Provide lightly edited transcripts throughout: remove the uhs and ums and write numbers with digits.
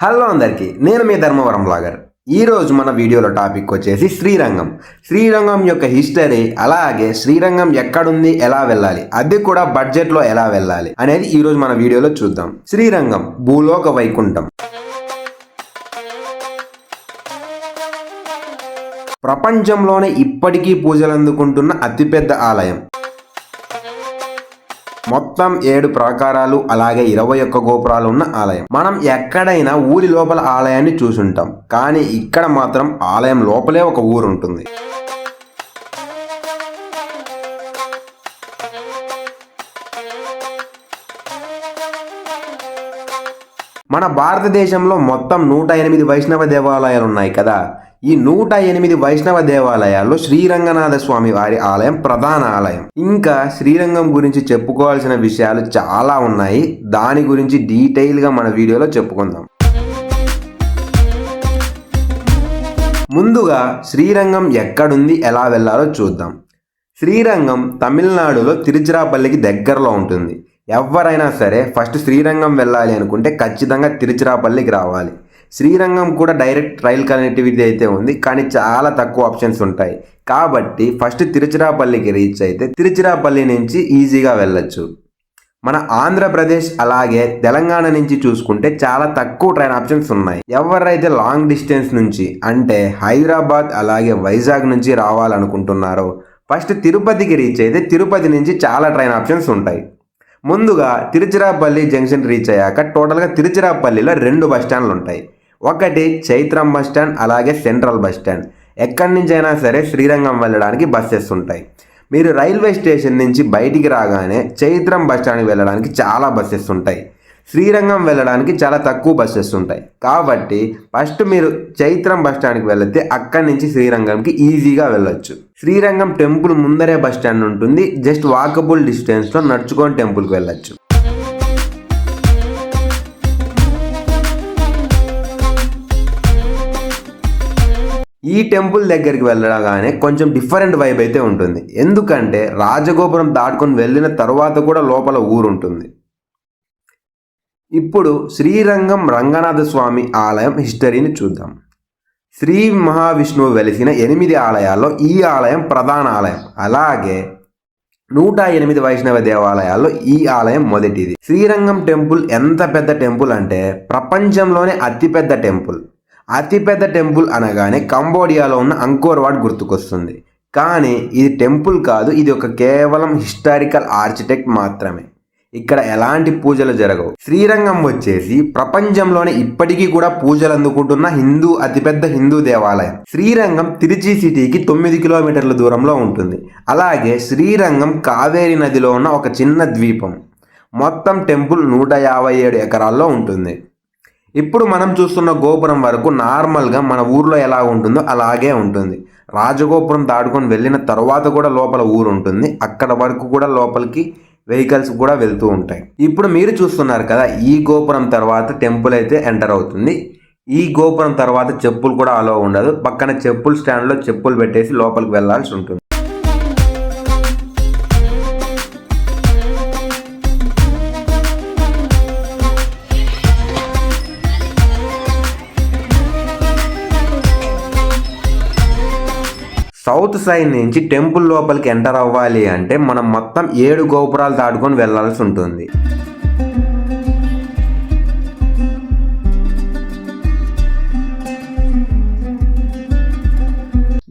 Hello అందరికీ, నేను మీ Dharmavaram blogger. ఈరోజు మన వీడియోలో టాపిక్ వచ్చేసి శ్రీరంగం యొక్క హిస్టరీ, అలాగే శ్రీరంగం ఎక్కడుంది, ఎలా వెళ్ళాలి, అది కూడా బడ్జెట్లో ఎలా వెళ్ళాలి అనేది ఈరోజు మన వీడియోలో చూద్దాం. శ్రీరంగం భూలోక వైకుంఠం. ప్రపంచంలోనే ఇప్పటికీ పూజలు అందుకుంటున్న అతిపెద్ద ఆలయం. మొత్తం 7 ప్రాకారాలు అలాగే 21 గోపురాలు ఉన్న ఆలయం. మనం ఎక్కడైనా ఊరి లోపల ఆలయాన్ని చూసుంటాం, కానీ ఇక్కడ మాత్రం ఆలయం లోపలే ఒక ఊరు ఉంటుంది. మన భారతదేశంలో మొత్తం 108 వైష్ణవ దేవాలయాలు ఉన్నాయి కదా. ఈ 108 వైష్ణవ దేవాలయాల్లో శ్రీరంగనాథ స్వామి వారి ఆలయం ప్రధాన ఆలయం. ఇంకా శ్రీరంగం గురించి చెప్పుకోవాల్సిన విషయాలు చాలా ఉన్నాయి. దాని గురించి డీటెయిల్గా మన వీడియోలో చెప్పుకుందాం. ముందుగా శ్రీరంగం ఎక్కడుంది, ఎలా వెళ్ళాలో చూద్దాం. శ్రీరంగం తమిళనాడులో తిరుచిరాపల్లికి దగ్గరలో ఉంటుంది. ఎవరైనా సరే ఫస్ట్ శ్రీరంగం వెళ్ళాలి అనుకుంటే ఖచ్చితంగా తిరుచిరాపల్లికి రావాలి. శ్రీరంగం కూడా డైరెక్ట్ రైల్ కనెక్టివిటీ అయితే ఉంది, కానీ చాలా తక్కువ ఆప్షన్స్ ఉంటాయి. కాబట్టి ఫస్ట్ తిరుచిరాపల్లికి రీచ్ అయితే తిరుచిరాపల్లి నుంచి ఈజీగా వెళ్ళొచ్చు. మన ఆంధ్రప్రదేశ్ అలాగే తెలంగాణ నుంచి చూసుకుంటే చాలా తక్కువ ట్రైన్ ఆప్షన్స్ ఉన్నాయి. ఎవరైతే లాంగ్ డిస్టెన్స్ నుంచి అంటే హైదరాబాద్ అలాగే వైజాగ్ నుంచి రావాలనుకుంటున్నారో ఫస్ట్ తిరుపతికి రీచ్ అయితే తిరుపతి నుంచి చాలా ట్రైన్ ఆప్షన్స్ ఉంటాయి. ముందుగా తిరుచిరాపల్లి జంక్షన్ రీచ్ అయ్యాక టోటల్గా తిరుచిరాపల్లిలో 2 బస్ స్టాండ్లు ఉంటాయి. ఒకటి చైత్రం బస్ స్టాండ్ అలాగే సెంట్రల్ బస్ స్టాండ్. ఎక్కడి నుంచి అయినా సరే శ్రీరంగం వెళ్ళడానికి బస్సెస్ ఉంటాయి. మీరు రైల్వే స్టేషన్ నుంచి బయటికి రాగానే చైత్రం బస్ స్టాండ్కి వెళ్ళడానికి చాలా బస్సెస్ ఉంటాయి. శ్రీరంగం వెళ్ళడానికి చాలా తక్కువ బస్సెస్ ఉంటాయి. కాబట్టి ఫస్ట్ మీరు చైత్రం బస్ స్టాండ్కి వెళితే అక్కడి నుంచి శ్రీరంగంకి ఈజీగా వెళ్ళొచ్చు. శ్రీరంగం టెంపుల్ ముందరే బస్ స్టాండ్ ఉంటుంది. జస్ట్ వాకబుల్ డిస్టెన్స్లో నడుచుకొని టెంపుల్కి వెళ్ళొచ్చు. ఈ టెంపుల్ దగ్గరికి వెళ్ళగానే కొంచెం డిఫరెంట్ వైబ్ అయితే ఉంటుంది. ఎందుకంటే రాజగోపురం దాటుకొని వెళ్ళిన తర్వాత కూడా లోపల ఊరు ఉంటుంది. ఇప్పుడు శ్రీరంగం రంగనాథ స్వామి ఆలయం హిస్టరీని చూద్దాం. శ్రీ మహావిష్ణువు వెలిసిన 8 ఆలయాల్లో ఈ ఆలయం ప్రధాన ఆలయం. అలాగే 108 వైష్ణవ దేవాలయాల్లో ఈ ఆలయం మొదటిది. శ్రీరంగం టెంపుల్ ఎంత పెద్ద టెంపుల్ అంటే ప్రపంచంలోనే అతిపెద్ద టెంపుల్. అతిపెద్ద టెంపుల్ అనగానే కంబోడియాలో ఉన్న అంకోర్ వాట్ గుర్తుకొస్తుంది. కానీ ఇది టెంపుల్ కాదు, ఇది ఒక కేవలం హిస్టారికల్ ఆర్కిటెక్ట్ మాత్రమే. ఇక్కడ ఎలాంటి పూజలు జరగవు. శ్రీరంగం వచ్చేసి ప్రపంచంలోనే ఇప్పటికీ కూడా పూజలు అందుకుంటున్న అతిపెద్ద హిందూ దేవాలయం. శ్రీరంగం తిరుచి సిటీకి 9 కిలోమీటర్ల దూరంలో ఉంటుంది. అలాగే శ్రీరంగం కావేరీ నదిలో ఉన్న ఒక చిన్న ద్వీపం. మొత్తం టెంపుల్ 157 ఎకరాల్లో ఉంటుంది. ఇప్పుడు మనం చూస్తున్న గోపురం వరకు నార్మల్గా మన ఊర్లో ఎలా ఉంటుందో అలాగే ఉంటుంది. రాజగోపురం దాటుకొని వెళ్ళిన తర్వాత కూడా లోపల ఊరు ఉంటుంది. అక్కడ వరకు కూడా లోపలికి వెహికల్స్ కూడా వెళ్తూ ఉంటాయి. ఇప్పుడు మీరు చూస్తున్నారు కదా, ఈ గోపురం తర్వాత టెంపుల్ అయితే ఎంటర్ అవుతుంది. ఈ గోపురం తర్వాత చెప్పులు కూడా అలో ఉండదు. పక్కన చెప్పులు స్టాండ్లో చెప్పులు పెట్టేసి లోపలికి వెళ్లాల్సి ఉంటుంది. సౌత్ సైడ్ నుంచి టెంపుల్ లోపలికి ఎంటర్ అవ్వాలి అంటే మనం మొత్తం 7 గోపురాలు దాటుకొని వెళ్ళాల్సి ఉంటుంది.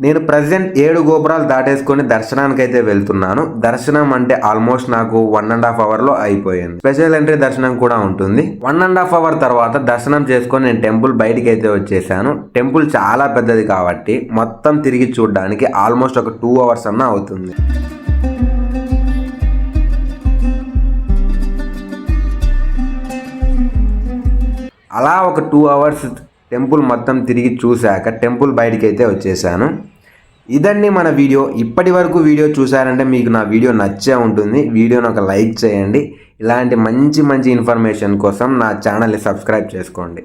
నేను ప్రజెంట్ 7 గోపురాలు దాటేసుకొని దర్శనానికి అయితే వెళ్తున్నాను. దర్శనం అంటే ఆల్మోస్ట్ నాకు 1.5 అవర్లో అయిపోయింది. స్పెషల్ ఎంట్రీ దర్శనం కూడా ఉంటుంది. 1.5 అవర్ తర్వాత దర్శనం చేసుకొని నేను టెంపుల్ బయటికి అయితే వచ్చేసాను. టెంపుల్ చాలా పెద్దది కాబట్టి మొత్తం తిరిగి చూడడానికి ఆల్మోస్ట్ ఒక 2 అవర్స్ అన్నా అవుతుంది. అలా ఒక 2 అవర్స్ టెంపుల్ మొత్తం తిరిగి చూశాక టెంపుల్ బయటికి అయితే వచ్చేసాను. ఇదండి మన వీడియో. ఇప్పటి వరకు వీడియో చూసారంటే మీకు నా వీడియో నచ్చే ఉంటుంది. వీడియోని ఒక లైక్ చేయండి. ఇలాంటి మంచి ఇన్ఫర్మేషన్ కోసం నా ఛానల్ని సబ్స్క్రైబ్ చేసుకోండి.